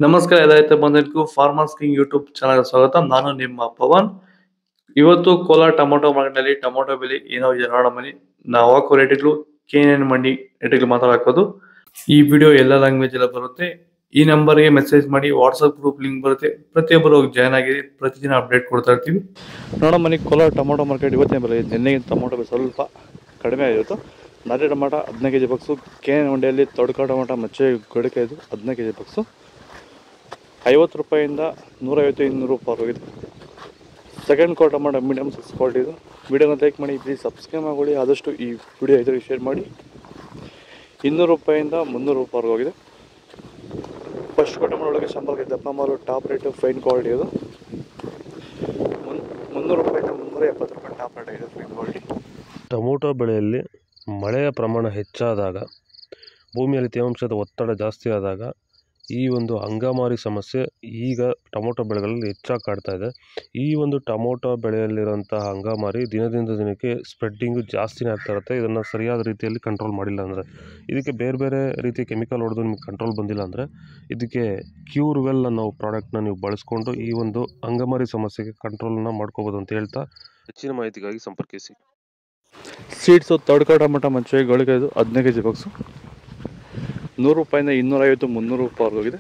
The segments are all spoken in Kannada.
ನಮಸ್ಕಾರ ರೈತ ಬಂಧುಗಳಿಗೂ ಫಾರ್ಮರ್ಸ್ ಕಿಂಗ್ ಯೂಟ್ಯೂಬ್ ಚಾನಲ್ ಸ್ವಾಗತ. ನಾನು ನಿಮ್ಮ ಪವನ್. ಇವತ್ತು ಕೋಲಾರ ಟೊಮೊಟೊ ಮಾರ್ಕೆಟ್ ನಲ್ಲಿ ಟೊಮೊಟೊ ಬೆಲೆ ಏನೋ ನೋಡೋಣ ಬನ್ನಿ. ನಾವು ಹಾಕೋ ರೇಟ್ಗಳು KNN ಮಂಡಿ ರೇಟ್ಗಳು ಮಾತಾಡೋದು. ಈ ವಿಡಿಯೋ ಎಲ್ಲ ಲ್ಯಾಂಗ್ವೇಜ್ ಎಲ್ಲ ಬರುತ್ತೆ. ಈ ನಂಬರ್ಗೆ ಮೆಸೇಜ್ ಮಾಡಿ, ವಾಟ್ಸ್ಆಪ್ ಗ್ರೂಪ್ ಲಿಂಕ್ ಬರುತ್ತೆ. ಪ್ರತಿಯೊಬ್ಬರು ಜಾಯ್ನ್ ಆಗಿ ಪ್ರತಿದಿನ ಅಪ್ಡೇಟ್ ಕೊಡ್ತಾ ಇರ್ತೀವಿ. ನೋಡೋ ಬನ್ನಿ, ಕೋಲಾರ ಟೊಮೊಟೊ ಮಾರ್ಕೆಟ್ ಇವತ್ತಿನ ಬೆಲೆ ನಿನ್ನೆಗಿಂತ ಟೊಮೊಟೊ ಬೆಲೆ ಸ್ವಲ್ಪ ಕಡಿಮೆ ಆಗಿತ್ತು. ನಾಟಿ ಟೊಮೊಟೊ 15 kg ಬಾಕ್ಸು, KNN ಮಂಡಿಯಲ್ಲಿ ತೊಡಕ ಟೊಮೊಟೊ ಮಚ್ಚೆ ಗಡಿಕೆ ಇದು 15 kg ಬಾಕ್ಸು 50 ರೂಪಾಯಿಂದ 150-200 ರೂಪಾಯಿ ಹೋಗಿದೆ. Second quarter tomato medium 6 quality ಇದು. ವಿಡಿಯೋನ ಲೈಕ್ ಮಾಡಿ, ಪ್ಲೀಸ್ ಸಬ್ಸ್ಕ್ರೈಬ್ ಮಾಡಿ, ಆದಷ್ಟು ಈ ವಿಡಿಯೋ ಇದ್ದರೆ ಶೇರ್ ಮಾಡಿ. 200 ರೂಪಾಯಿಂದ 300 ರೂಪಾಯಿ ಹೋಗಿದೆ. ಫಸ್ಟ್ ಕ್ವಾರ್ಟರ್ ಟೊಮೊಟೊ ಒಳಗೆ ಸಂಪರ್ಕ ದಪ್ಪ ಮಾಲು ಟಾಪ್ ರೇಟು ಫೈನ್ ಕ್ವಾಲಿಟಿ ಇದು. 300 ರೂಪಾಯಿಂದ 370 ರೂಪಾಯಿ ಟಾಪ್ ರೇಟ್ ಇದೆ ಫೈನ್ ಕ್ವಾಲಿಟಿ. ಟೊಮೊಟೊ ಬೆಳೆಯಲ್ಲಿ ಮಳೆಯ ಪ್ರಮಾಣ ಹೆಚ್ಚಾದಾಗ, ಭೂಮಿಯಲ್ಲಿ ತೇವಾಂಶದ ಒತ್ತಡ ಜಾಸ್ತಿ ಆದಾಗ ಈ ಒಂದು ಅಂಗಮಾರಿ ಸಮಸ್ಯೆ ಈಗ ಟೊಮೊಟೊ ಬೆಳೆಗಳಲ್ಲಿ ಹೆಚ್ಚಾಗಿ ಕಾಡ್ತಾ ಇದೆ. ಈ ಒಂದು ಟೊಮೊಟೊ ಬೆಳೆಯಲ್ಲಿರುವಂತಹ ಅಂಗಮಾರಿ ದಿನದಿಂದ ದಿನಕ್ಕೆ ಸ್ಪ್ರೆಡ್ಡಿಂಗು ಜಾಸ್ತಿನೇ ಆಗ್ತಾ ಇರುತ್ತೆ. ಇದನ್ನು ಸರಿಯಾದ ರೀತಿಯಲ್ಲಿ ಕಂಟ್ರೋಲ್ ಮಾಡಿಲ್ಲ ಅಂದರೆ, ಇದಕ್ಕೆ ಬೇರೆ ಬೇರೆ ರೀತಿಯ ಕೆಮಿಕಲ್ ಹೊಡೆದು ನಿಮಗೆ ಕಂಟ್ರೋಲ್ ಬಂದಿಲ್ಲ ಅಂದರೆ, ಇದಕ್ಕೆ ಕ್ಯೂರ್ವೆಲ್ ಅನ್ನೋ ಪ್ರಾಡಕ್ಟ್ನ ನೀವು ಬಳಸ್ಕೊಂಡು ಈ ಒಂದು ಅಂಗಮಾರಿ ಸಮಸ್ಯೆಗೆ ಕಂಟ್ರೋಲನ್ನು ಮಾಡ್ಕೋಬೋದು ಅಂತ ಹೇಳ್ತಾ, ಹೆಚ್ಚಿನ ಮಾಹಿತಿಗಾಗಿ ಸಂಪರ್ಕಿಸಿ. ಸೀಡ್ಸು ತೊಡಕ ಟೊಮೊಟೊ ಮಚ್ಚೆ ಗಳಿಕೆ ಇದು 15 kg ಬಾಕ್ಸು 100 ರೂಪಾಯಿಂದ 250-300 ರೂಪಾಯಿ ಹೋಗಿದೆ.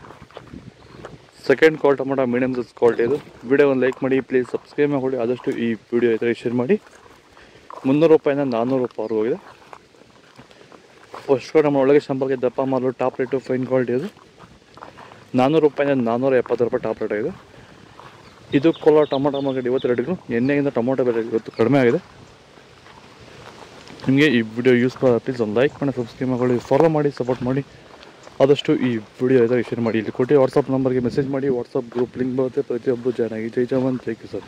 Second quality tomato medium size quality ಇದು. ವಿಡಿಯೋವನ್ನು ಲೈಕ್ ಮಾಡಿ, ಪ್ಲೀಸ್ ಸಬ್ಸ್ಕ್ರೈಬ್ ಮಾಡಿ, ಆದಷ್ಟು ಈ ವಿಡಿಯೋ ಇದ್ದರೆ ಶೇರ್ ಮಾಡಿ. 300 ರೂಪಾಯಿಂದ 400 ರೂಪಾಯಿ ಹೋಗಿದೆ. ಫಸ್ಟ್ ಟೊಮೊಟೊ ಒಳಗೆ ಸಂಪರ್ಕ ದಪ್ಪ ಮಾಲು ಟಾಪ್ ರೇಟು ಫೈನ್ ಕ್ವಾಲಿಟಿ ಇದು. 400 ರೂಪಾಯಿಂದ 470 ರೂಪಾಯಿ ಟಾಪ್ ರೇಟ್ ಆಗಿದೆ. ಇದು ಕೋಲಾರ ಟೊಮೊಟೊ ಮಾರ್ಕೆಟ್ ಇವತ್ತು ರೇಟ್ಗಳು. ಎಣ್ಣೆಗಿಂತ ಟೊಮೊಟೊ ಬೆಲೆ ಇವತ್ತು ಕಡಿಮೆ ಆಗಿದೆ. ನಿಮಗೆ ಈ ವಿಡಿಯೋ ಯೂಸ್ ಮಾಡಿ, ಪ್ಲೀಸ್ ಒಂದು ಲೈಕ್ ಮಾಡಿ, ಸಬ್ಸ್ಕ್ರೈಬ್ ಮಾಡಿ, ಫಾಲೋ ಮಾಡಿ, ಸಪೋರ್ಟ್ ಮಾಡಿ, ಆದಷ್ಟು ಈ ವಿಡಿಯೋ ಇದ್ದರೆ ಶೇರ್ ಮಾಡಿ. ಇಲ್ಲಿ ಕೊಟ್ಟು ವಾಟ್ಸಪ್ ನಂಬರ್ಗೆ ಮೆಸೇಜ್ ಮಾಡಿ, ವಾಟ್ಸಪ್ ಗ್ರೂಪ್ ಲಿಂಕ್ ಬರುತ್ತೆ. ಪ್ರತಿಯೊಬ್ಬರು ಜಾಯ್ನ್ ಆಗಿ. ಜೈ ಜವಾನ್, ಜೈ ಕಿಸಾನ್.